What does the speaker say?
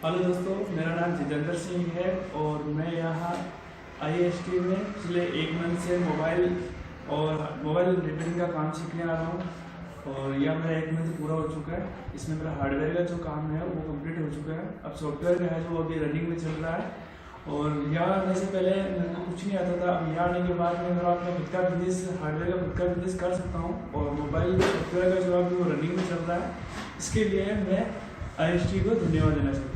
Hello दोस्तों, मेरा नाम जितेंद्र सिंह है और मैं यहाँ IST में पिछले 1 मंथ से मोबाइल रिपेयरिंग का काम सीखने आ रहा हूँ। और यह मेरा 1 मंथ पूरा हो चुका है। इसमें मेरा हार्डवेयर का जो काम है वो कंप्लीट हो चुका है। अब सॉफ्टवेयर का है जो अभी रनिंग में चल रहा है। और यहाँ आने से पहले मेरे को कुछ नहीं आता था। अब यहाँ आने के बाद मैं मेरा अपना खुद का बिजनेस, हार्डवेयर का खुद का बिजनेस कर सकता हूँ। और मोबाइल सॉफ्टवेयर का जो अभी वो रनिंग में चल रहा है, इसके लिए मैं IST को धन्यवाद देना चाहता हूँ।